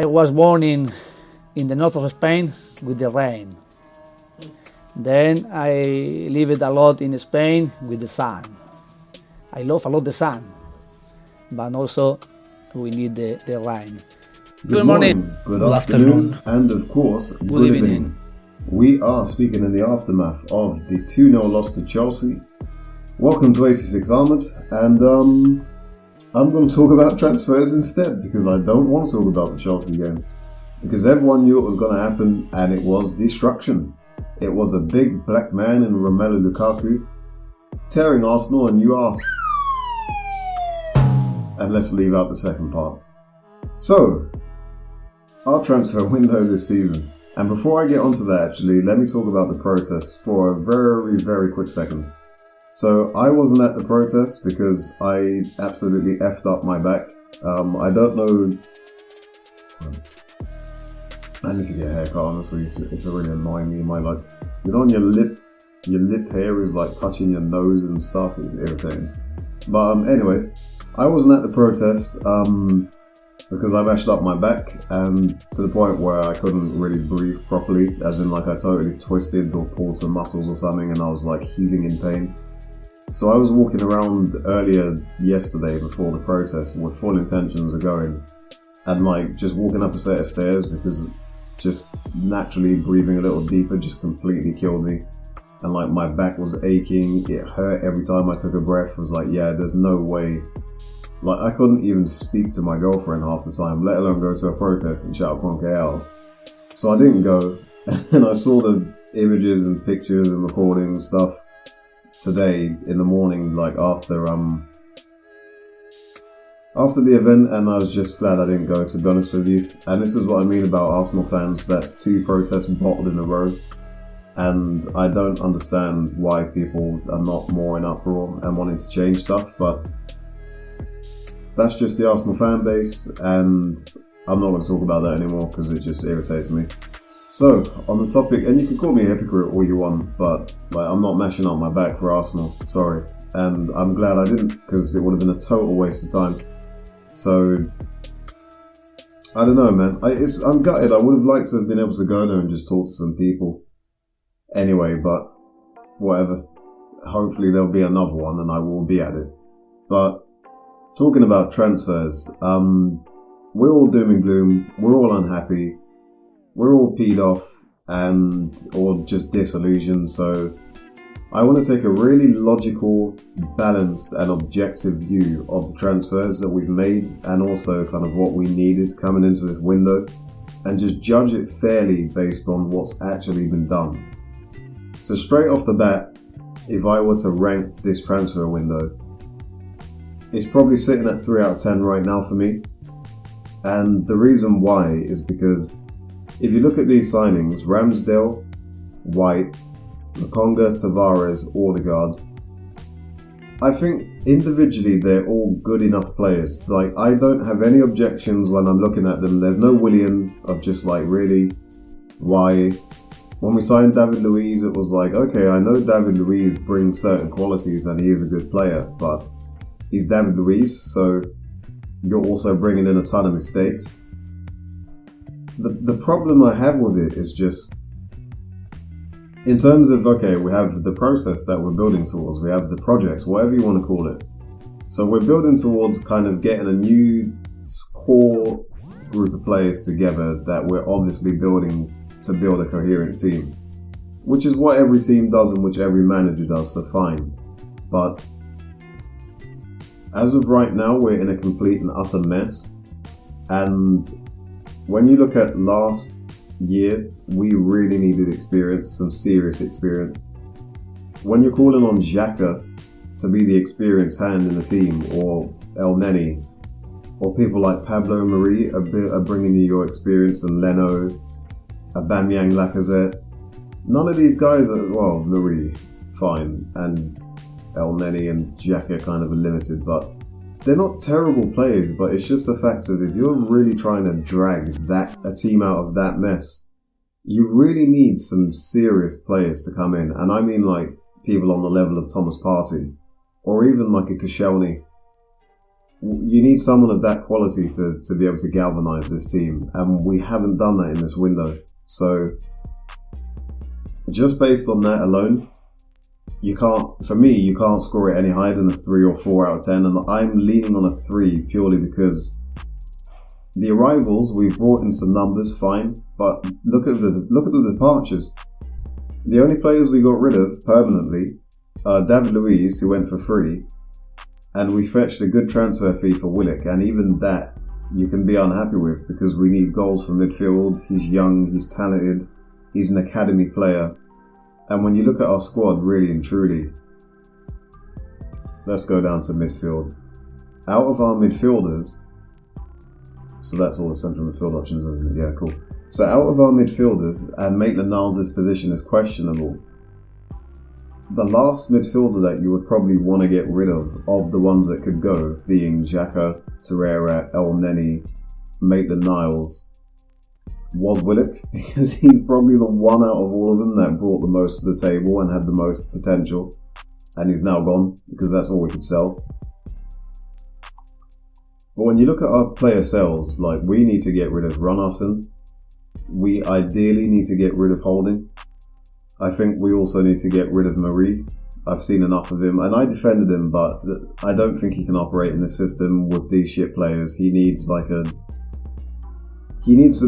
I was born in the north of Spain with the rain. Then I lived a lot in Spain with the sun. I love a lot the sun, but also we need the rain. Good morning, good afternoon, and of course, good evening. We are speaking in the aftermath of the 2-0 loss to Chelsea. Welcome to 86 Armoured, and I'm going to talk about transfers instead, because I don't want to talk about the Chelsea game. Because everyone knew it was going to happen, and it was destruction. It was a big black man in Romelu Lukaku tearing Arsenal a new arse. And let's leave out the second part. So, our transfer window this season. And before I get onto that, actually, let me talk about the protest for a very, very quick second. So, I wasn't at the protest because I absolutely effed up my back. I don't know. I need to get a haircut, honestly. It's really annoying me. You know, on your lip hair is like touching your nose and stuff. It's irritating. But anyway, I wasn't at the protest because I mashed up my back, and to the point where I couldn't really breathe properly, as in like I totally twisted or pulled some muscles or something, and I was like heaving in pain. So I was walking around earlier yesterday before the protest with full intentions of going, and like just walking up a set of stairs because just naturally breathing a little deeper just completely killed me. And like my back was aching, it hurt every time I took a breath. I was like, yeah, there's no way. Like I couldn't even speak to my girlfriend half the time, let alone go to a protest and shout Con KL. So I didn't go, and I saw the images and pictures and recordings and stuff today in the morning, like after the event, and I was just glad I didn't go, to be honest with you. And this is what I mean about Arsenal fans, that's 2 protests bottled in a row. And I don't understand why people are not more in uproar and wanting to change stuff, but that's just the Arsenal fan base, and I'm not going to talk about that anymore because it just irritates me. So, on the topic, and you can call me a hypocrite all you want, but like, I'm not mashing up my back for Arsenal, sorry. And I'm glad I didn't, because it would have been a total waste of time. So, I don't know, man. I'm gutted. I would have liked to have been able to go there and just talk to some people. Anyway, but whatever. Hopefully there'll be another one and I will be at it. But talking about transfers, we're all doom and gloom. We're all unhappy. We're all peed off and or just disillusioned. So I want to take a really logical, balanced and objective view of the transfers that we've made, and also kind of what we needed coming into this window, and just judge it fairly based on what's actually been done. So straight off the bat, if I were to rank this transfer window, it's probably sitting at 3 out of 10 right now for me. And the reason why is because if you look at these signings, Ramsdale, White, Lokonga, Tavares, Odegaard, I think individually they're all good enough players. Like, I don't have any objections when I'm looking at them. There's no William of just like, really, why? When we signed David Luiz, it was like, okay, I know David Luiz brings certain qualities and he is a good player, but he's David Luiz, so you're also bringing in a ton of mistakes. The problem I have with it is just, in terms of, okay, we have the process that we're building towards, we have the projects, whatever you want to call it. So we're building towards kind of getting a new core group of players together that we're obviously building to build a coherent team, which is what every team does and which every manager does, so fine. But as of right now, we're in a complete and utter mess. And when you look at last year, we really needed experience, some serious experience. When you're calling on Xhaka to be the experienced hand in the team, or El Neni, or people like Pablo Mari are bringing you your experience, and Leno, Aubameyang, Lacazette, none of these guys are, well, Mari, fine, and El Neni and Xhaka kind of are limited, but they're not terrible players. But it's just a fact of, if you're really trying to drag a team out of that mess, you really need some serious players to come in. And I mean like people on the level of Thomas Partey, or even like a Koscielny, You need someone of that quality to be able to galvanise this team, and we haven't done that in this window. So just based on that alone, you can't score it any higher than a 3 or 4 out of 10, and I'm leaning on a 3 purely because the arrivals, we've brought in some numbers, fine, but look at the departures. The only players we got rid of permanently are David Luiz, who went for free, and we fetched a good transfer fee for Willock, and even that you can be unhappy with because we need goals from midfield. He's young, he's talented, he's an academy player. And when you look at our squad, really and truly, let's go down to midfield. Out of our midfielders, so that's all the central midfield options, isn't it? Yeah, cool. So out of our midfielders, and Maitland-Niles' position is questionable, the last midfielder that you would probably want to get rid of the ones that could go, being Xhaka, Torreira, El Neni, Maitland-Niles, was Willock, because he's probably the one out of all of them that brought the most to the table and had the most potential, and he's now gone because that's all we could sell. But when you look at our player sales, like, we need to get rid of Runarsson. We ideally need to get rid of Holding. I think we also need to get rid of Marie. I've seen enough of him, and I defended him, but I don't think he can operate in the system with these shit players. He needs to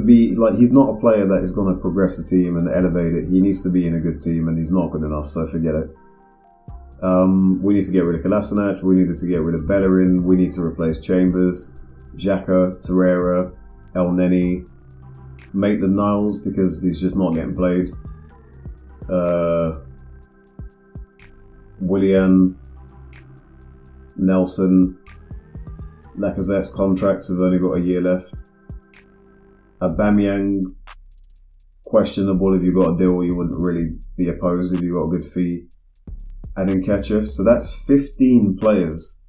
be like, he's not a player that is going to progress the team and elevate it. He needs to be in a good team, and he's not good enough, so forget it. We need to get rid of Kolasinac. We needed to get rid of Bellerin. We need to replace Chambers, Xhaka, Torreira, El Neni, Maitland-Niles because he's just not getting played. Willian, Nelson, Lacazette's contract has only got a year left. Aubameyang, questionable. If you got a deal, you wouldn't really be opposed if you got a good fee. And Nketiah, so that's 15 players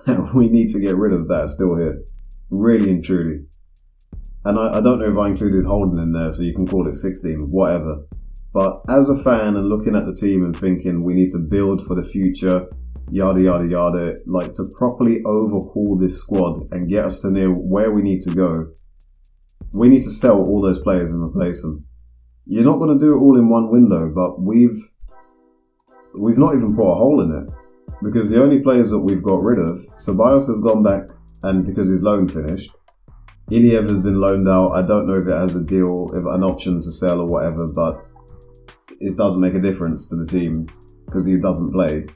that we need to get rid of that are still here, really and truly. And I don't know if I included Holden in there, so you can call it 16, whatever. But as a fan and looking at the team and thinking we need to build for the future, yada yada yada, like, to properly overhaul this squad and get us to near where we need to go, we need to sell all those players and replace them. You're not going to do it all in one window, but we've not even put a hole in it, because the only players that we've got rid of, Ceballos has gone back, and because his loan finished. Iliev has been loaned out. I don't know if it has a deal, if an option to sell or whatever, but it doesn't make a difference to the team because he doesn't play.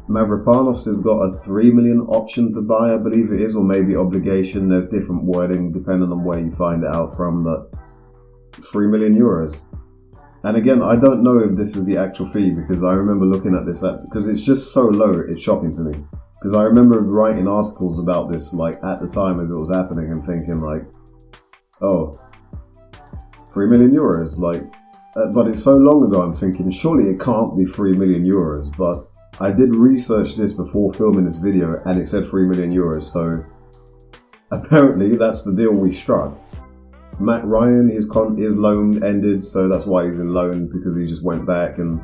Mavropanos has got a 3 million option to buy, I believe it is, or maybe obligation. There's different wording depending on where you find it out from, but 3 million euros. And again, I don't know if this is the actual fee, because I remember looking at this, because it's just so low, it's shocking to me. Because I remember writing articles about this, like, at the time as it was happening, and thinking, like, oh, 3 million euros, like, but it's so long ago, I'm thinking, surely it can't be 3 million euros, but I did research this before filming this video, and it said 3 million euros, so apparently that's the deal we struck. Matt Ryan, his loan ended, so that's why he's in loan, because he just went back, and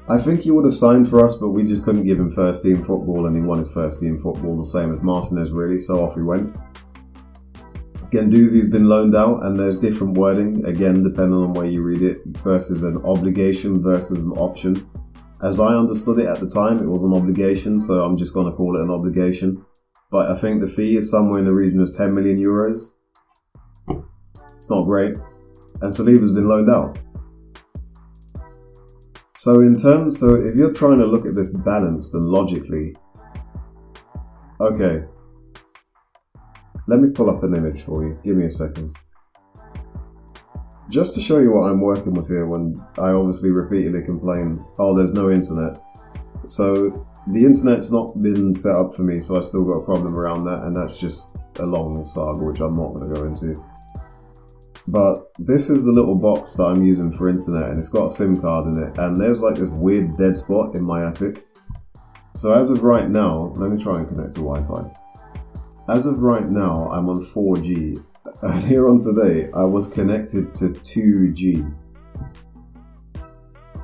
I think he would have signed for us, but we just couldn't give him first team football, and he wanted first team football the same as Martinez, really, so off we went. Guendouzi's been loaned out, and there's different wording, again, depending on where you read it, versus an obligation versus an option. As I understood it at the time, it was an obligation, so I'm just going to call it an obligation. But I think the fee is somewhere in the region of 10 million euros. It's not great. And Saliba's been loaned out. So if you're trying to look at this balanced and logically, okay, let me pull up an image for you. Give me a second. Just to show you what I'm working with here, when I obviously repeatedly complain, oh, there's no internet. So the internet's not been set up for me, so I still got a problem around that, and that's just a long saga, which I'm not going to go into. But this is the little box that I'm using for internet, and it's got a SIM card in it, and there's like this weird dead spot in my attic. So as of right now, let me try and connect to Wi-Fi. As of right now, I'm on 4G. Earlier on today, I was connected to 2G.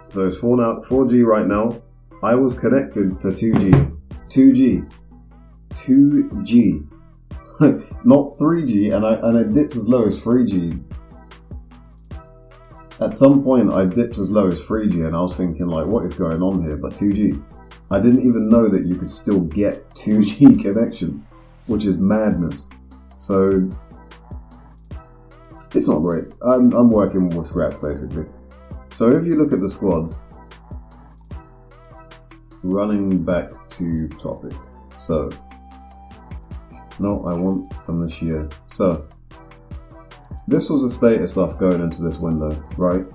So it's 4G right now. I was connected to 2G. 2G. 2G. Not 3G, and I dipped as low as 3G. At some point I dipped as low as 3G and I was thinking like, what is going on here? But 2G. I didn't even know that you could still get 2G connection, which is madness. So it's not great. I'm working with scraps basically. So if you look at the squad, running back to topic. So, no, I want from this year. So, this was the state of stuff going into this window, right?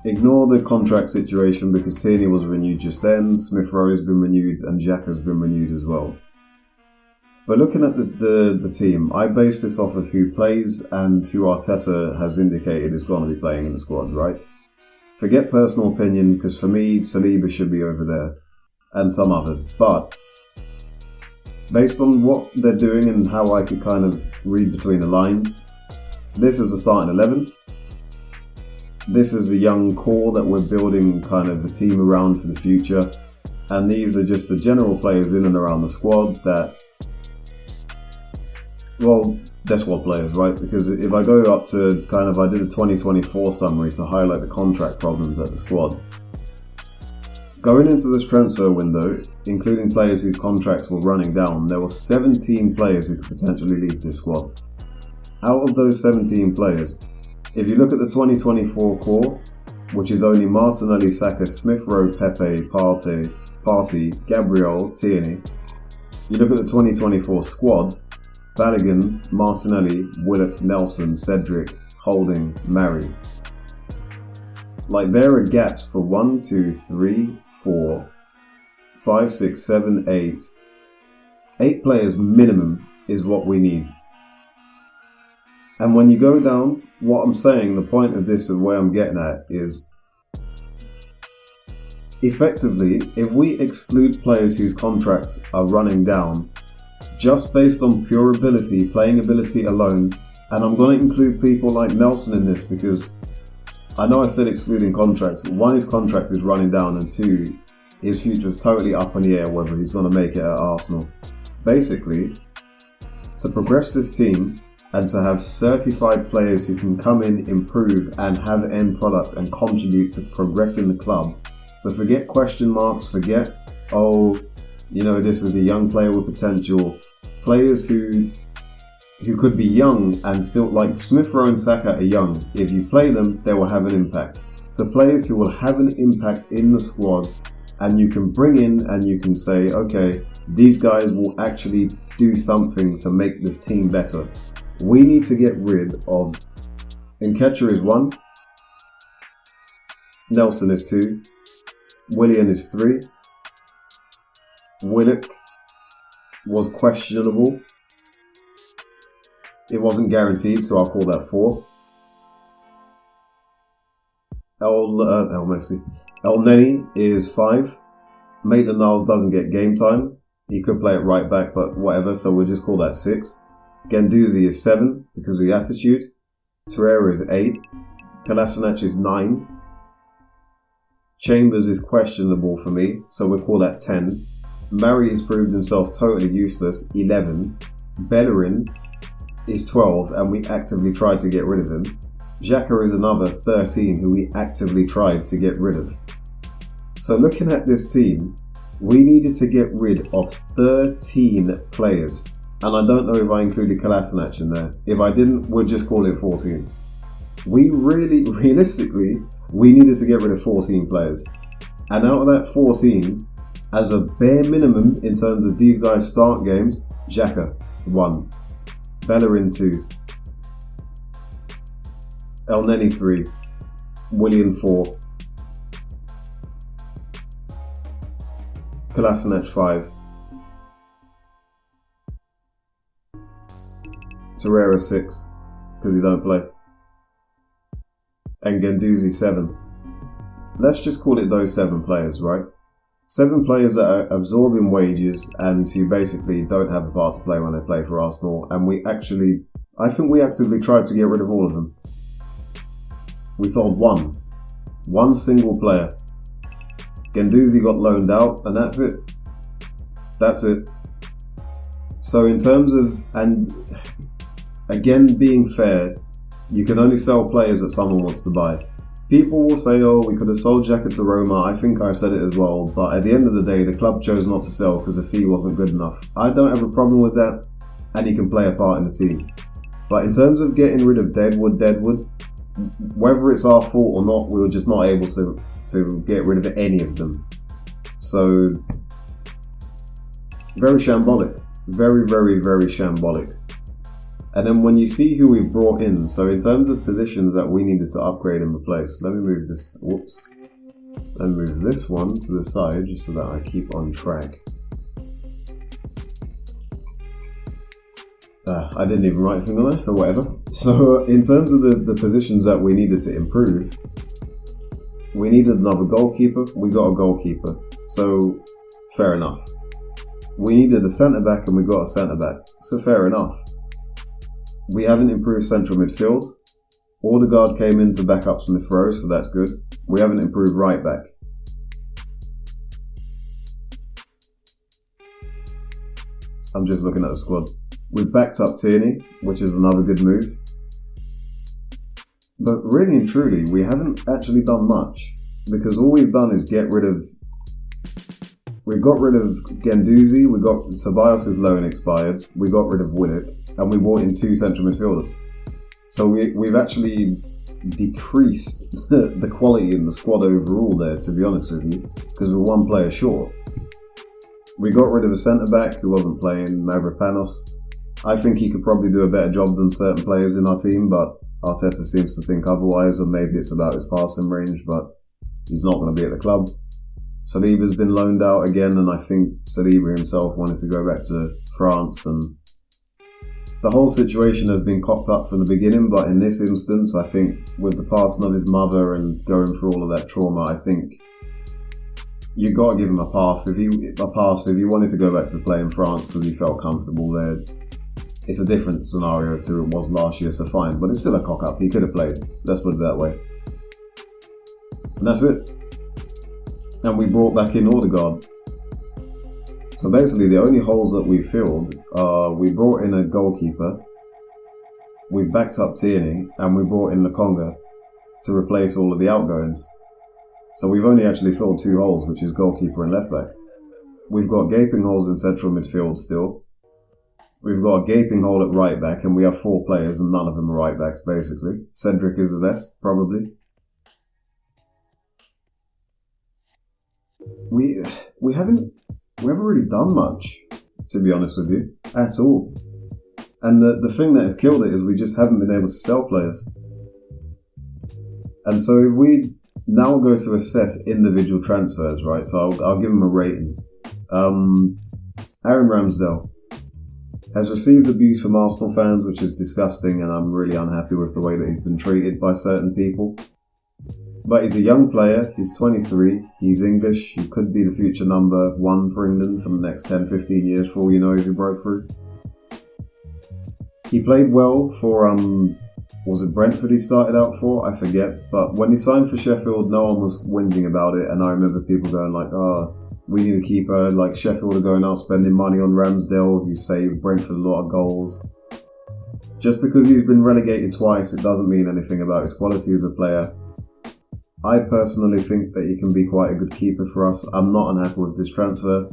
Ignore the contract situation because Tierney was renewed just then, Smith Rowe has been renewed, and Xhaka has been renewed as well. But looking at the team, I base this off of who plays and who Arteta has indicated is going to be playing in the squad, right? Forget personal opinion, because for me, Saliba should be over there, and some others. But based on what they're doing and how I could kind of read between the lines, this is a starting 11. This is a young core that we're building kind of a team around for the future. And these are just the general players in and around the squad that, well, they're squad players, right? Because if I go up to kind of, I did a 2024 summary to highlight the contract problems at the squad. Going into this transfer window, including players whose contracts were running down, there were 17 players who could potentially leave this squad. Out of those 17 players, if you look at the 2024 core, which is only Martinelli, Saka, Smith Rowe, Pepe, Partey, Gabriel, Tierney. You look at the 2024 squad, Balogun, Martinelli, Willock, Nelson, Cedric, Holding, Mari. Like, there are gaps for 1, 2, 3, 4, 5, 6, 7, 8. 8 players minimum is what we need. And when you go down, what I'm saying, the point of this and where I'm getting at is, effectively, if we exclude players whose contracts are running down, just based on pure ability, playing ability alone, and I'm going to include people like Nelson in this because I know I said excluding contracts, but one, his contract is running down, and two, his future is totally up in the air whether he's going to make it at Arsenal. Basically, to progress this team, and to have certified players who can come in, improve, and have end product and contribute to progressing the club. So forget question marks, forget, oh, you know, this is a young player with potential. Players who could be young and still, like Smith Rowe and Saka are young. If you play them, they will have an impact. So players who will have an impact in the squad, and you can bring in and you can say, okay, these guys will actually do something to make this team better. We need to get rid of Nketiah is 1, Nelson is 2, Willian is 3, Willock was questionable. It wasn't guaranteed, so I'll call that 4. El Neni is 5. Maitland-Niles doesn't get game time. He could play it right back, but whatever, so we'll just call that 6. Guendouzi is 7 because of the attitude. Torreira is 8. Kolasinac is 9. Chambers is questionable for me, so we'll call that 10. Mari has proved himself totally useless, 11. Bellerin is 12, and we actively tried to get rid of him. Xhaka is another 13 who we actively tried to get rid of. So looking at this team, we needed to get rid of 13 players. And I don't know if I included Kolasinac in there. If I didn't, we'll just call it 14. We really, realistically, we needed to get rid of 14 players. And out of that 14, as a bare minimum in terms of these guys' start games, Xhaka, 1. Bellerin, 2. El Neni, 3. Willian, 4. Kolasinac, 5. Torreira 6, because he don't play. And Guendouzi 7. Let's just call it those 7 players, right? 7 players that are absorbing wages and who basically don't have a part to play when they play for Arsenal. And I think we actively tried to get rid of all of them. We sold one single player. Guendouzi got loaned out, and that's it. That's it. So in terms of, and again, being fair, you can only sell players that someone wants to buy. People will say, oh, we could have sold Xhaka to Roma. I think I said it as well. But at the end of the day, the club chose not to sell because the fee wasn't good enough. I don't have a problem with that, and he can play a part in the team. But in terms of getting rid of Deadwood, whether it's our fault or not, we were just not able to get rid of any of them. So, very shambolic. Very, very, very shambolic. And then when you see who we've brought in, so in terms of positions that we needed to upgrade and replace, let me move this, whoops. Let me move this one to the side just so that I keep on track. I didn't even write anything on there, so whatever. So in terms of the positions that we needed to improve, we needed another goalkeeper, we got a goalkeeper. So, fair enough. We needed a centre-back and we got a centre-back. So fair enough. We haven't improved central midfield. Odegaard came in to back up Smith Rowe, so that's good. We haven't improved right back. I'm just looking at the squad. We've backed up Tierney, which is another good move. But really and truly, we haven't actually done much. Because all we've done is get rid of... We got rid of Guendouzi, we got Ceballos' loan expired, we got rid of Willock, and we brought in 2 central midfielders. So we've actually decreased the quality in the squad overall there, to be honest with you, because we're 1 player short. We got rid of a centre-back who wasn't playing, Mavropanos. I think he could probably do a better job than certain players in our team, but Arteta seems to think otherwise, or maybe it's about his passing range, but he's not going to be at the club. Saliba's been loaned out again, and I think Saliba himself wanted to go back to France, and the whole situation has been cocked up from the beginning, but in this instance, I think with the passing of his mother and going through all of that trauma, I think you got to give him a pass. If he wanted to go back to play in France because he felt comfortable there, it's a different scenario to it was last year, so fine, but it's still a cock-up. He could have played, let's put it that way. And that's it. And we brought back in Odegaard. So basically the only holes that we filled are we brought in a goalkeeper, we backed up Tierney, and we brought in Lokonga to replace all of the outgoings. So we've only actually filled 2 holes, which is goalkeeper and left back. We've got gaping holes in central midfield still. We've got a gaping hole at right back, and we have 4 players and none of them are right backs basically. Cedric is the best, probably. We haven't really done much, to be honest with you, at all. And the thing that has killed it is we just haven't been able to sell players. And so if we now go to assess individual transfers, right, so I'll give him a rating. Aaron Ramsdale has received abuse from Arsenal fans, which is disgusting, and I'm really unhappy with the way that he's been treated by certain people. But he's a young player, he's 23, he's English, he could be the future number 1 for England for the next 10-15 years for all you know if he broke through. He played well for, was it Brentford he started out for? I forget. But when he signed for Sheffield, no one was whinging about it, and I remember people going like, oh, we need a keeper, like Sheffield are going out spending money on Ramsdale, who saved Brentford a lot of goals. Just because he's been relegated twice, it doesn't mean anything about his quality as a player. I personally think that he can be quite a good keeper for us. I'm not unhappy with this transfer.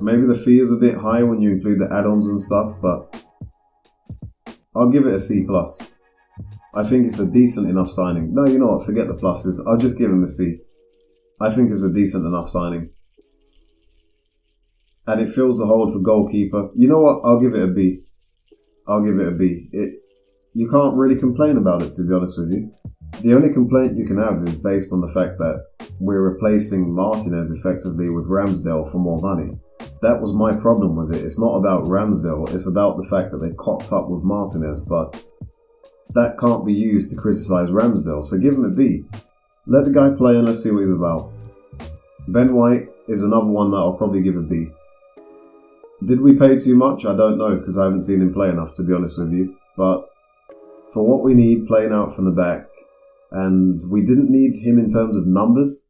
Maybe the fee is a bit high when you include the add-ons and stuff, but I'll give it a C+. I think it's a decent enough signing. No, you know what, forget the pluses. I'll just give him a C. I think it's a decent enough signing. And it fills the hole for goalkeeper. You know what, I'll give it a B. I'll give it a B. You can't really complain about it, to be honest with you. The only complaint you can have is based on the fact that we're replacing Martinez effectively with Ramsdale for more money. That was my problem with it. It's not about Ramsdale, it's about the fact that they cocked up with Martinez, but that can't be used to criticise Ramsdale, so give him a B. Let the guy play and let's see what he's about. Ben White is another one that I'll probably give a B. Did we pay too much? I don't know, because I haven't seen him play enough, to be honest with you, but for what we need, playing out from the back, and we didn't need him in terms of numbers,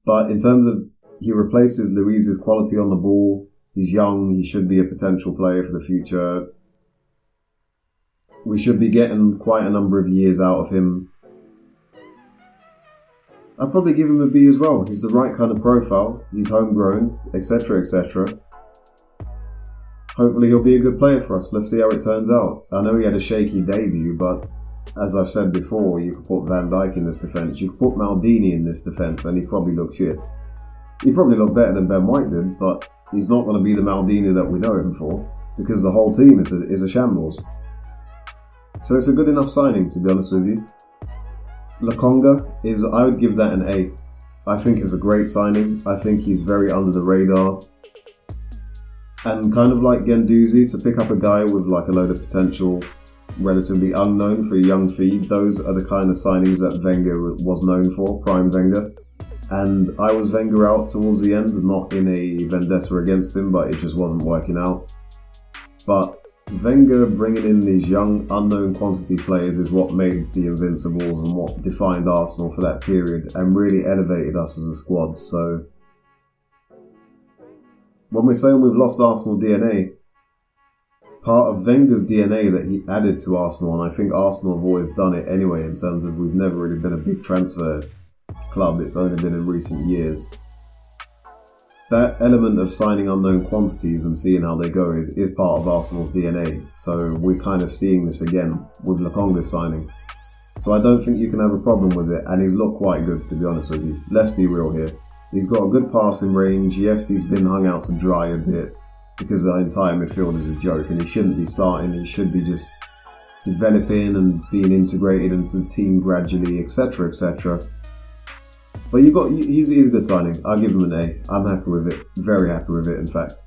but in terms of he replaces Luiz's quality on the ball, He's young. He should be a potential player for the future. We should be getting quite a number of years out of him. I'd probably give him a B as well. He's the right kind of profile. He's homegrown, etc., etc. Hopefully he'll be a good player for us. Let's see how it turns out. I know he had a shaky debut, but as I've said before, you could put Van Dijk in this defence, you could put Maldini in this defence, and he probably looked shit. He probably looked better than Ben White did, but he's not going to be the Maldini that we know him for, because the whole team is a shambles. So it's a good enough signing, to be honest with you. Lokonga I would give that an A. I think it's a great signing. I think he's very under the radar. And kind of like Guendouzi, to pick up a guy with like a load of potential, relatively unknown for a young feed, those are the kind of signings that Wenger was known for, prime Wenger. And I was Wenger out towards the end, not in a vendetta against him, but it just wasn't working out. But Wenger bringing in these young, unknown quantity players is what made the Invincibles and what defined Arsenal for that period and really elevated us as a squad. So when we're saying we've lost Arsenal DNA, part of Wenger's DNA that he added to Arsenal, and I think Arsenal have always done it anyway in terms of we've never really been a big transfer club, it's only been in recent years. That element of signing unknown quantities and seeing how they go is part of Arsenal's DNA. So we're kind of seeing this again with Lokonga's signing. So I don't think you can have a problem with it, and he's looked quite good, to be honest with you. Let's be real here. He's got a good passing range. Yes, he's been hung out to dry a bit because the entire midfield is a joke and he shouldn't be starting. He should be just developing and being integrated into the team gradually, etc., etc. But he's a good signing. I'll give him an A. I'm happy with it. Very happy with it, in fact.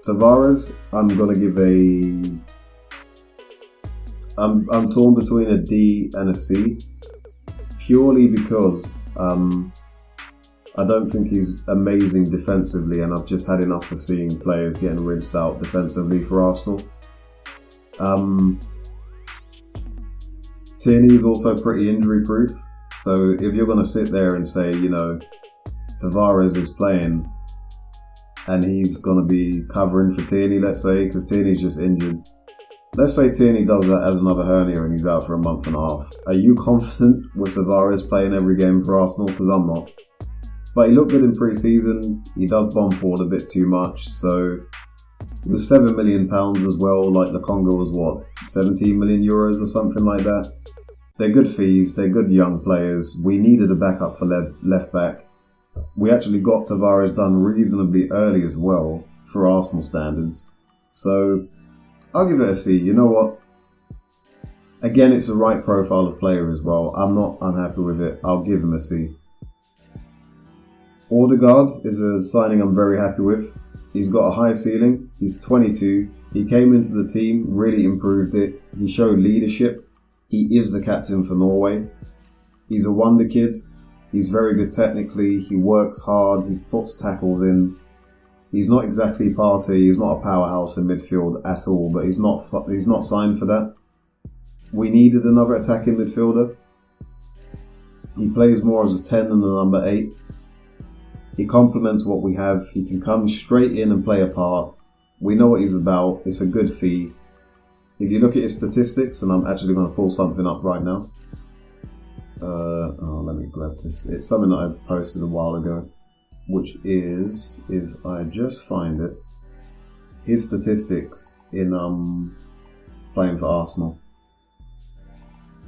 Tavares, I'm going to give I'm torn between a D and a C. Purely because I don't think he's amazing defensively, and I've just had enough of seeing players getting rinsed out defensively for Arsenal. Tierney's also pretty injury proof. So if you're going to sit there and say, you know, Tavares is playing and he's going to be covering for Tierney, let's say, because Tierney's just injured. Let's say Tierney does that as another hernia and he's out for a month and a half. Are you confident with Tavares playing every game for Arsenal? Because I'm not. But he looked good in pre-season. He does bomb forward a bit too much. So it was £7 million as well. Like Lokonga was what, 17 million euros or something like that. They're good fees, they're good young players. We needed a backup for left back. We actually got Tavares done reasonably early as well for Arsenal standards. So I'll give it a C. You know what? Again, it's the right profile of player as well. I'm not unhappy with it. I'll give him a C. Odegaard is a signing I'm very happy with. He's got a high ceiling. He's 22. He came into the team, really improved it. He showed leadership. He is the captain for Norway. He's a wonder kid. He's very good technically. He works hard. He puts tackles in. He's not exactly Partey. He's not a powerhouse in midfield at all, but he's not signed for that. We needed another attacking midfielder. He plays more as a 10 than a number 8. He complements what we have. He can come straight in and play a part. We know what he's about. It's a good fee. If you look at his statistics, and I'm actually going to pull something up right now. Let me grab this. It's something that I posted a while ago, which is, if I just find it, his statistics in playing for Arsenal.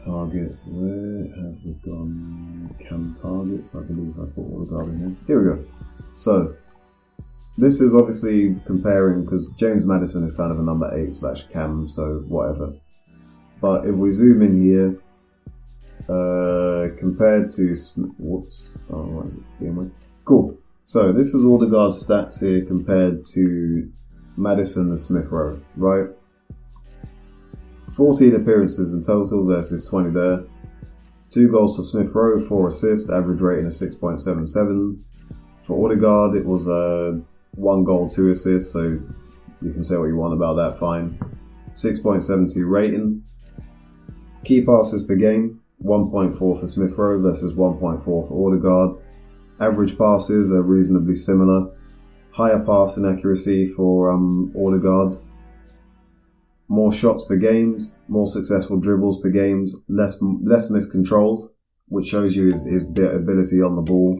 Targets, where have we gone? Cam targets, I believe I put Odegaard in here. Here we go. So, this is obviously comparing, because James Maddison is kind of a number 8/Cam, so whatever. But if we zoom in here, compared to, what is it? Cool. So this is Odegaard's stats here compared to Maddison and Smith Rowe, right? 14 appearances in total versus 20 there. 2 goals for Smith Rowe, 4 assists, average rating of 6.77. For Odegaard, it was 1 goal, 2 assists, so you can say what you want about that, fine. 6.72 rating. Key passes per game, 1.4 for Smith Rowe versus 1.4 for Odegaard. Average passes are reasonably similar. higher passing accuracy for Odegaard, more shots per game, more successful dribbles per game, less missed controls, which shows you his ability on the ball.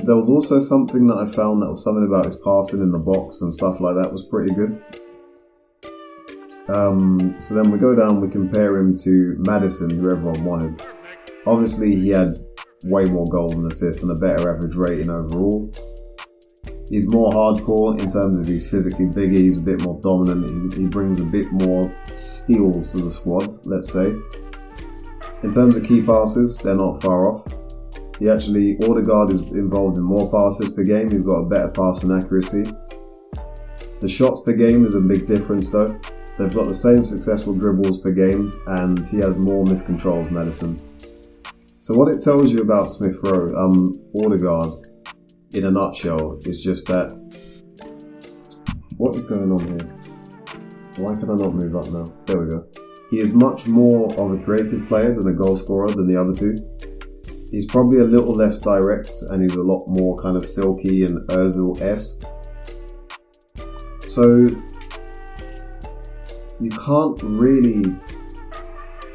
There was also something that I found that was something about his passing in the box and stuff like that was pretty good. So then we go down, we compare him to Maddison, who everyone wanted. Obviously, he had way more goals and assists and a better average rating overall. He's more hardcore in terms of he's physically bigger, he's a bit more dominant, he brings a bit more steel to the squad, let's say. In terms of key passes, they're not far off. Odegaard is involved in more passes per game, he's got a better passing accuracy. The shots per game is a big difference though. They've got the same successful dribbles per game and he has more missed controls, Maddison. So what it tells you about Smith Rowe, Odegaard, in a nutshell, is just that, what is going on here? Why can I not move up now? There we go. He is much more of a creative player than a goal scorer than the other two. He's probably a little less direct and he's a lot more kind of silky and Ozil-esque. So you can't really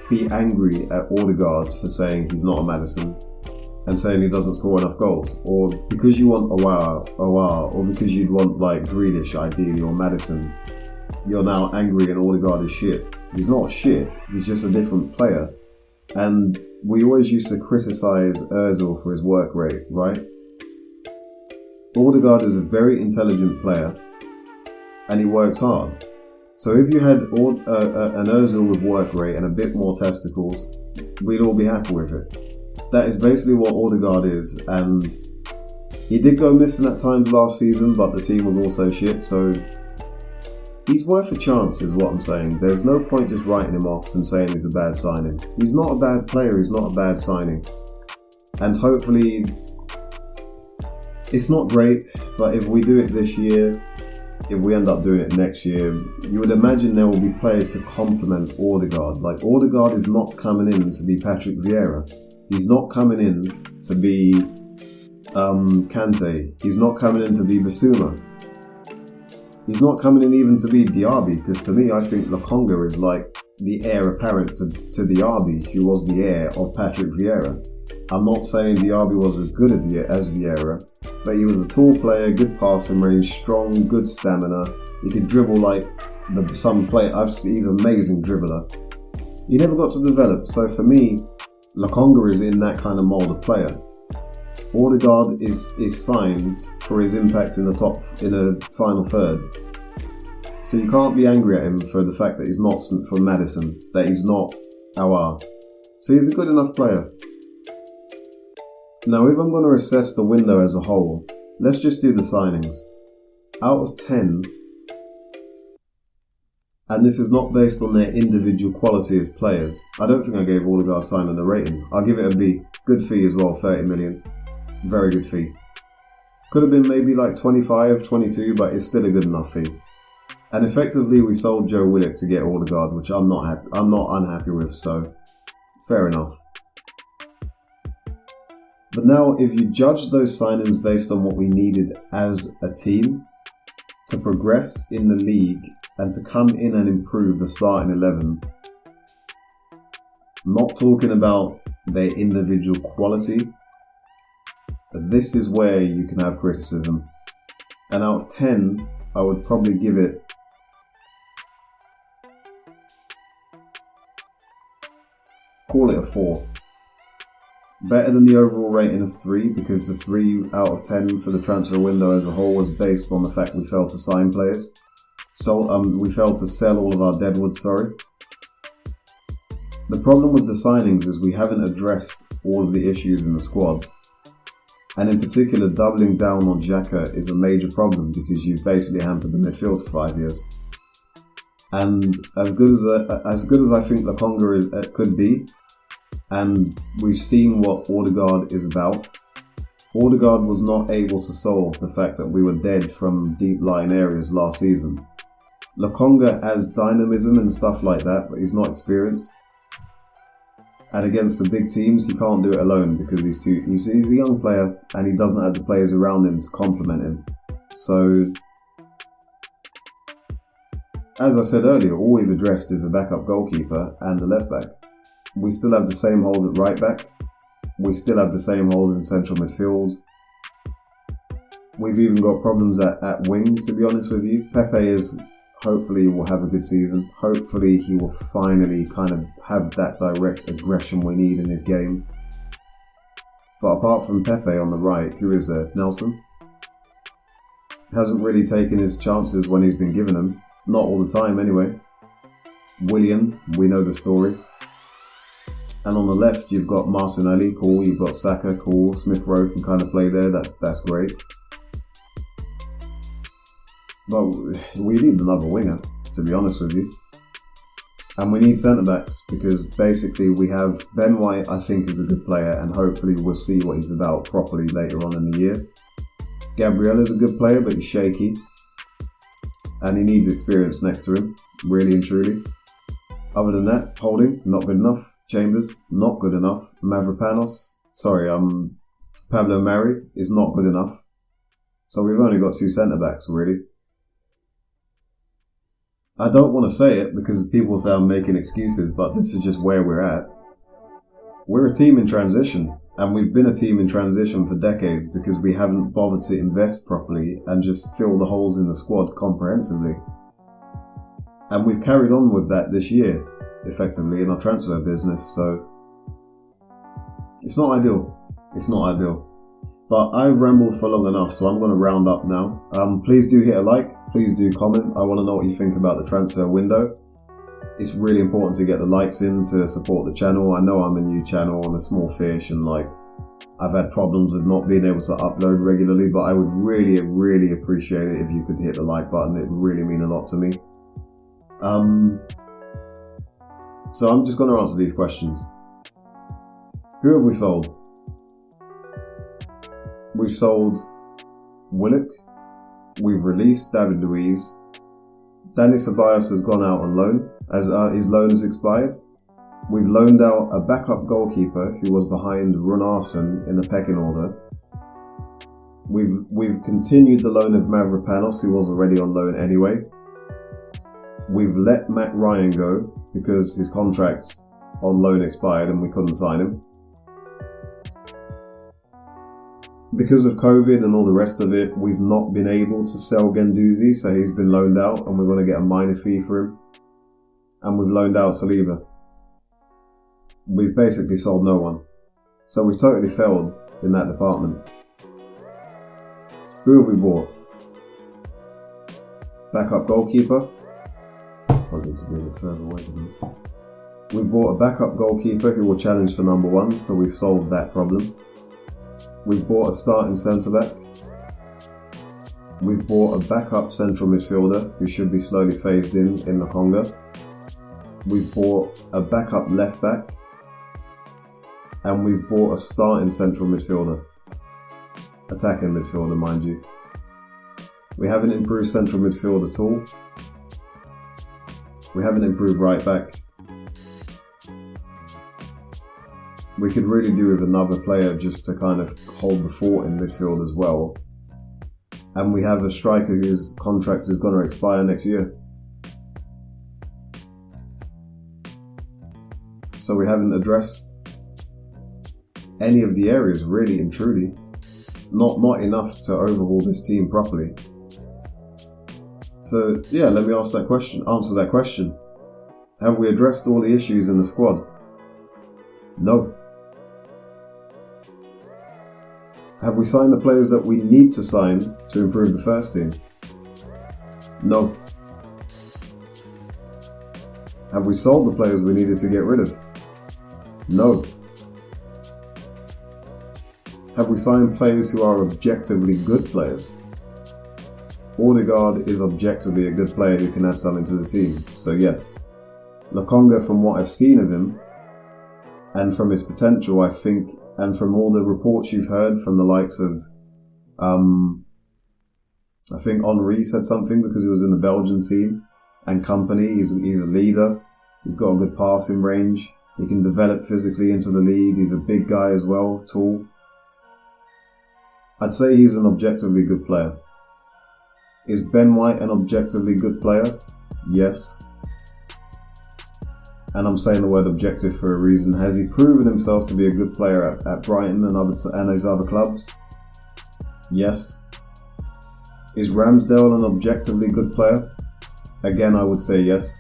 be angry at Odegaard for saying he's not a Maddison and saying he doesn't score enough goals, or because you want Aouar, or because you'd want like Grealish ideally or Maddison, you're now angry and Odegaard is shit. He's not shit, he's just a different player. And we always used to criticise Ozil for his work rate, right? Odegaard is a very intelligent player and he works hard. So if you had an Ozil with work rate and a bit more testicles, we'd all be happy with it. That is basically what Odegaard is, and he did go missing at times last season, but the team was also shit, so he's worth a chance is what I'm saying. There's no point just writing him off and saying he's a bad signing. He's not a bad player, he's not a bad signing. And hopefully, it's not great, but if we do it this year, if we end up doing it next year, you would imagine there will be players to complement Odegaard. Like, Odegaard is not coming in to be Patrick Vieira. He's not coming in to be Kante. He's not coming in to be Bissouma. He's not coming in even to be Diaby, because to me, I think Lokonga is like the heir apparent to Diaby, who was the heir of Patrick Vieira. I'm not saying Diaby was as good as Vieira, but he was a tall player, good passing range, strong, good stamina. He could dribble like some player. He's an amazing dribbler. He never got to develop, so for me, Lokonga is in that kind of mould of player. Odegaard is signed for his impact in the final third. So you can't be angry at him for the fact that he's not from Maddison, that he's not Aouar. So he's a good enough player. Now, if I'm going to assess the window as a whole, let's just do the signings. Out of 10, and this is not based on their individual quality as players, I don't think I gave Odegaard signing a rating. I'll give it a B. Good fee as well, 30 million. Very good fee. Could have been maybe like 25, 22, but it's still a good enough fee. And effectively, we sold Joe Willock to get Odegaard, which I'm not unhappy with, so fair enough. But now, if you judge those signings based on what we needed as a team to progress in the league and to come in and improve the starting 11, not talking about their individual quality, this is where you can have criticism. And out of 10, I would probably give it call it a 4. Better than the overall rating of 3, because the 3 out of 10 for the transfer window as a whole was based on the fact we failed to sign players. So we failed to sell all of our deadwood, sorry. The problem with the signings is we haven't addressed all of the issues in the squad. And in particular, doubling down on Xhaka is a major problem because you've basically hampered the midfield for 5 years. And as good as I think Lokonga could be, and we've seen what Odegaard is about, Odegaard was not able to solve the fact that we were dead from deep lying areas last season. Lokonga has dynamism and stuff like that, but he's not experienced. And against the big teams, he can't do it alone because he's a young player and he doesn't have the players around him to complement him. So, as I said earlier, all we've addressed is a backup goalkeeper and the left back. We still have the same holes at right back. We still have the same holes in central midfield. We've even got problems at wing, to be honest with you. Pepe hopefully will have a good season. Hopefully he will finally kind of have that direct aggression we need in his game. But apart from Pepe on the right, who is there? Nelson? Hasn't really taken his chances when he's been given them. Not all the time anyway. Willian, we know the story. And on the left you've got Martinelli, cool. You've got Saka, cool. Smith Rowe can kind of play there, that's great. But we need another winger, to be honest with you. And we need centre-backs because basically we have Ben White, I think, is a good player and hopefully we'll see what he's about properly later on in the year. Gabriel is a good player, but he's shaky. And he needs experience next to him, really and truly. Other than that, Holding, not good enough. Chambers, not good enough. Pablo Mari is not good enough. So we've only got 2 centre-backs, really. I don't want to say it because people say I'm making excuses, but this is just where we're at. We're a team in transition, and we've been a team in transition for decades because we haven't bothered to invest properly and just fill the holes in the squad comprehensively. And we've carried on with that this year, effectively, in our transfer business, so it's not ideal. It's not ideal. But I've rambled for long enough, so I'm going to round up now. Please do hit a like. Please do comment. I want to know what you think about the transfer window. It's really important to get the likes in to support the channel. I know I'm a new channel, I'm a small fish, and I've had problems with not being able to upload regularly, but I would really, really appreciate it if you could hit the like button. It would really mean a lot to me. So I'm just going to answer these questions. Who have we sold? We've sold Willock. We've released David Luiz. Dani Ceballos has gone out on loan, as his loan has expired. We've loaned out a backup goalkeeper who was behind Runarsson in the pecking order. We've continued the loan of Mavropanos, who was already on loan anyway. We've let Matt Ryan go because his contract on loan expired and we couldn't sign him. Because of COVID and all the rest of it, we've not been able to sell Guendouzi, so he's been loaned out and we're going to get a minor fee for him. And we've loaned out Saliba. We've basically sold no one. So we've totally failed in that department. Who have we bought? Backup goalkeeper. Probably need to be a bit further away from this. We've bought a backup goalkeeper who will challenge for number 1, so we've solved that problem. We've bought a starting centre-back. We've bought a backup central midfielder who should be slowly phased in Lokonga. We've bought a backup left-back. And we've bought a starting central midfielder. Attacking midfielder, mind you. We haven't improved central midfield at all. We haven't improved right-back. We could really do with another player just to kind of hold the fort in midfield as well. And we have a striker whose contract is going to expire next year. So we haven't addressed any of the areas, really and truly. Not enough to overhaul this team properly. So yeah, let me answer that question. Have we addressed all the issues in the squad? No. Have we signed the players that we need to sign to improve the first team? No. Have we sold the players we needed to get rid of? No. Have we signed players who are objectively good players? Odegaard is objectively a good player who can add something to the team, so yes. Lokonga, from what I've seen of him, and from his potential, I think, and from all the reports you've heard from the likes of, I think Henry said something because he was in the Belgian team, and company, he's a leader, he's got a good passing range. He can develop physically into the lead. He's a big guy as well, tall. I'd say he's an objectively good player. Is Ben White an objectively good player? Yes. And I'm saying the word objective for a reason. Has he proven himself to be a good player at Brighton and his other clubs? Yes. Is Ramsdale an objectively good player? Again, I would say yes.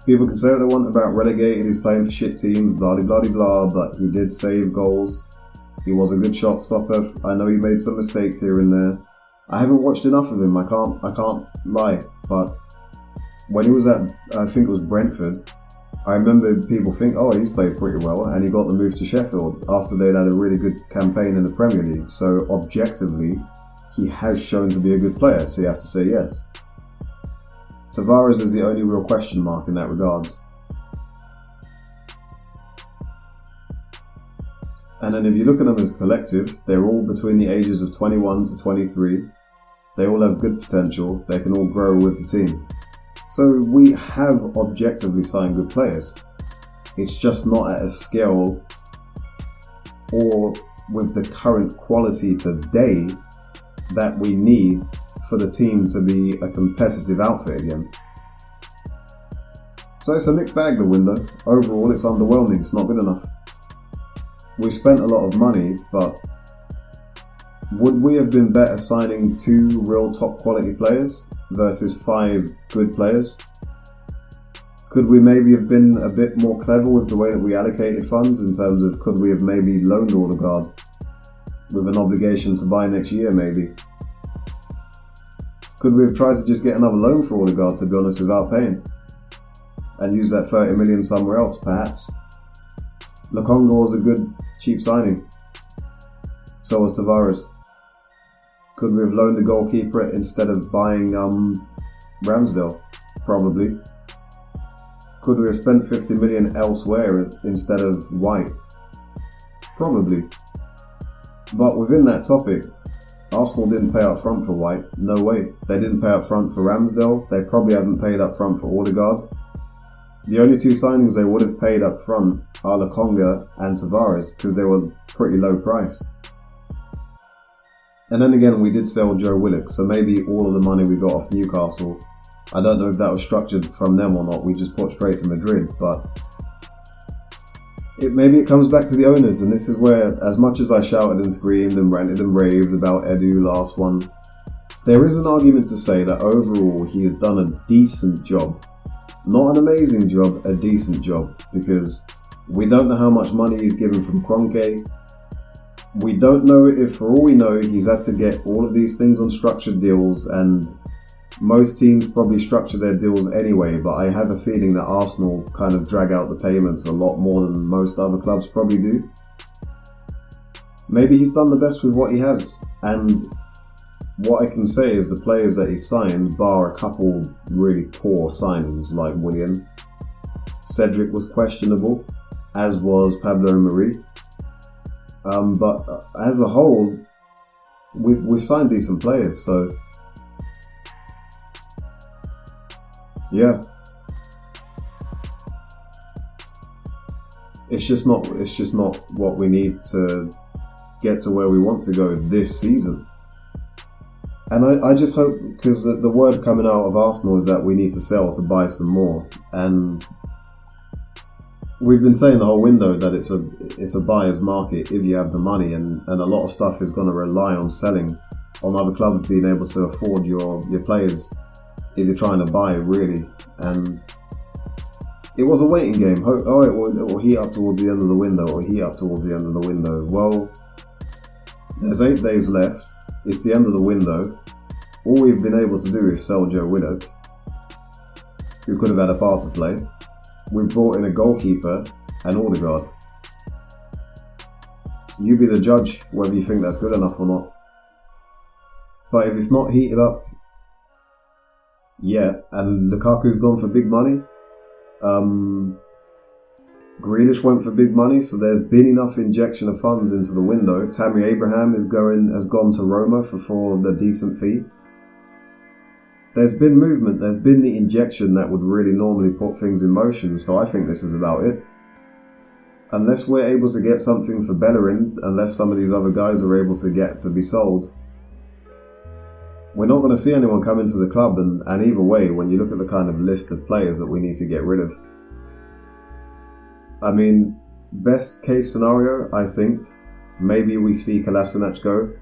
People can say what they want about relegated, he's playing for shit teams, blah blah blah blah, but he did save goals. He was a good shot stopper. I know he made some mistakes here and there. I haven't watched enough of him, I can't lie, but when he was at, I think it was Brentford, I remember people think, oh, he's played pretty well, and he got the move to Sheffield after they'd had a really good campaign in the Premier League. So objectively, he has shown to be a good player, so you have to say yes. Tavares is the only real question mark in that regards. And then if you look at them as a collective, they're all between the ages of 21 to 23. They all have good potential. They can all grow with the team. So we have objectively signed good players. It's just not at a scale or with the current quality today that we need for the team to be a competitive outfit again. So it's a mixed bag, the window. Overall, it's underwhelming. It's not good enough. We spent a lot of money, but would we have been better signing 2 real top quality players versus 5 good players? Could we maybe have been a bit more clever with the way that we allocated funds in terms of could we have maybe loaned Odegaard with an obligation to buy next year maybe? Could we have tried to just get another loan for Odegaard, to be honest, without paying? And use that 30 million somewhere else, perhaps? Lokonga was a good, cheap signing. So was Tavares. Could we have loaned a goalkeeper instead of buying Ramsdale? Probably. Could we have spent 50 million elsewhere instead of White? Probably. But within that topic, Arsenal didn't pay up front for White. No way. They didn't pay up front for Ramsdale. They probably haven't paid up front for Odegaard. The only 2 signings they would have paid up front are Lokonga and Tavares because they were pretty low priced. And then again, we did sell Joe Willock, so maybe all of the money we got off Newcastle, I don't know if that was structured from them or not, we just put straight to Madrid, but maybe it comes back to the owners, and this is where, as much as I shouted and screamed and ranted and raved about Edu last one, there is an argument to say that overall he has done a decent job. Not an amazing job, a decent job, because we don't know how much money he's given from Kroenke. We don't know if, for all we know, he's had to get all of these things on structured deals, and most teams probably structure their deals anyway, but I have a feeling that Arsenal kind of drag out the payments a lot more than most other clubs probably do. Maybe he's done the best with what he has, and what I can say is the players that he signed, bar a couple really poor signings like Willian. Cedric was questionable, as was Pablo Marie. But as a whole, we've signed decent players, so yeah. It's just not what we need to get to where we want to go this season. And I just hope, because the word coming out of Arsenal is that we need to sell to buy some more, and we've been saying the whole window that it's a buyer's market if you have the money, and a lot of stuff is going to rely on selling, on other clubs being able to afford your players if you're trying to buy, really. And it was a waiting game. It will heat up towards the end of the window, or heat up towards the end of the window. Well, there's 8 days left. It's the end of the window. All we've been able to do is sell Joe Willock, who could have had a part to play. We've brought in a goalkeeper and Odegaard. You be the judge whether you think that's good enough or not. But if it's not heated up yet, and Lukaku's gone for big money, Grealish went for big money, so there's been enough injection of funds into the window. Tammy Abraham has gone to Roma for the decent fee. there's been movement, there's been the injection that would really normally put things in motion, so I think this is about it. Unless we're able to get something for Bellerin, unless some of these other guys are able to get to be sold, we're not going to see anyone come into the club, and either way, when you look at the kind of list of players that we need to get rid of. I mean, best case scenario, I think, maybe we see Kolasinac go,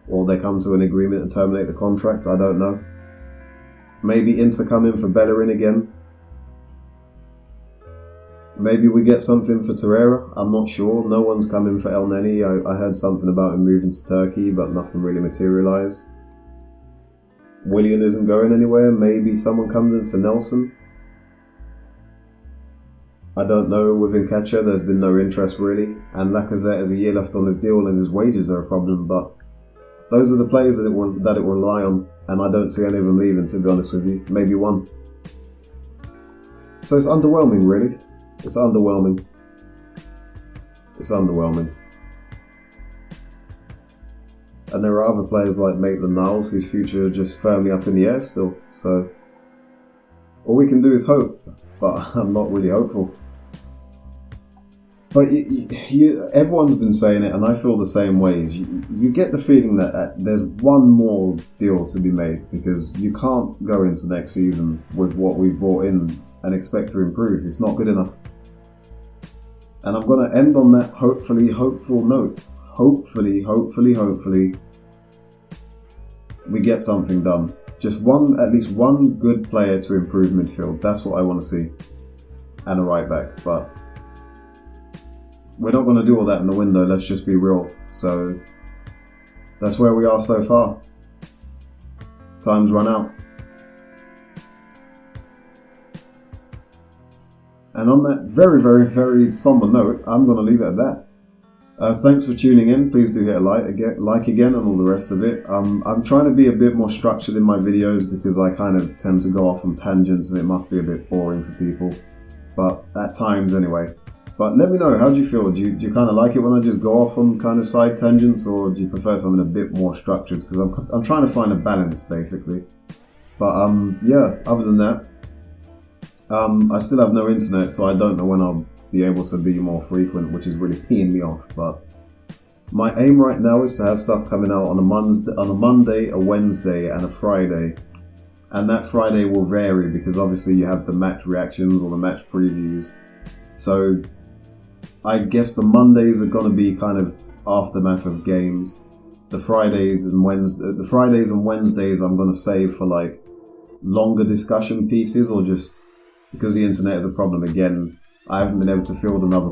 or they come to an agreement and terminate the contract, I don't know. Maybe Inter come in for Bellerin again. Maybe we get something for Torreira, I'm not sure. No one's coming for El Neni. I heard something about him moving to Turkey, but nothing really materialised. Willian isn't going anywhere. Maybe someone comes in for Nelson. I don't know. With Nketiah, there's been no interest really. And Lacazette has a year left on his deal and his wages are a problem, but those are the players that it will rely on, and I don't see any of them leaving, to be honest with you. Maybe one. So it's underwhelming, really. It's underwhelming. It's underwhelming. And there are other players like Maitland-Niles whose future are just firmly up in the air still. So all we can do is hope, but I'm not really hopeful. But everyone's been saying it, and I feel the same ways. You get the feeling that there's one more deal to be made, because you can't go into next season with what we've brought in and expect to improve. It's not good enough. And I'm going to end on that hopefully hopeful note. Hopefully, we get something done. Just at least one good player to improve midfield. That's what I want to see. And a right back. But we're not going to do all that in the window, let's just be real. So that's where we are so far. Time's run out. And on that very somber note, I'm going to leave it at that. Thanks for tuning in. Please do hit a like again and all the rest of it. I'm trying to be a bit more structured in my videos because I kind of tend to go off on tangents and it must be a bit boring for people. But at times anyway. But let me know, how do you feel? Do you kind of like it when I just go off on kind of side tangents, or do you prefer something a bit more structured? Because I'm trying to find a balance basically. But yeah, other than that, I still have no internet, so I don't know when I'll be able to be more frequent, which is really peeing me off. But my aim right now is to have stuff coming out on a Monday, a Wednesday, and a Friday. And that Friday will vary because obviously you have the match reactions or the match previews. So I guess the Mondays are going to be kind of aftermath of games. The Fridays and Wednesdays I'm going to save for like longer discussion pieces, or just because the internet is a problem again, I haven't been able to film another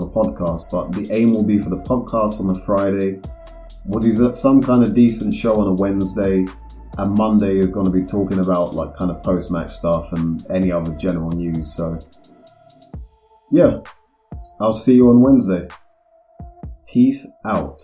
podcast, but the aim will be for the podcast on the Friday. We'll do some kind of decent show on a Wednesday, and Monday is going to be talking about like kind of post-match stuff and any other general news. So yeah, I'll see you on Wednesday. Peace out.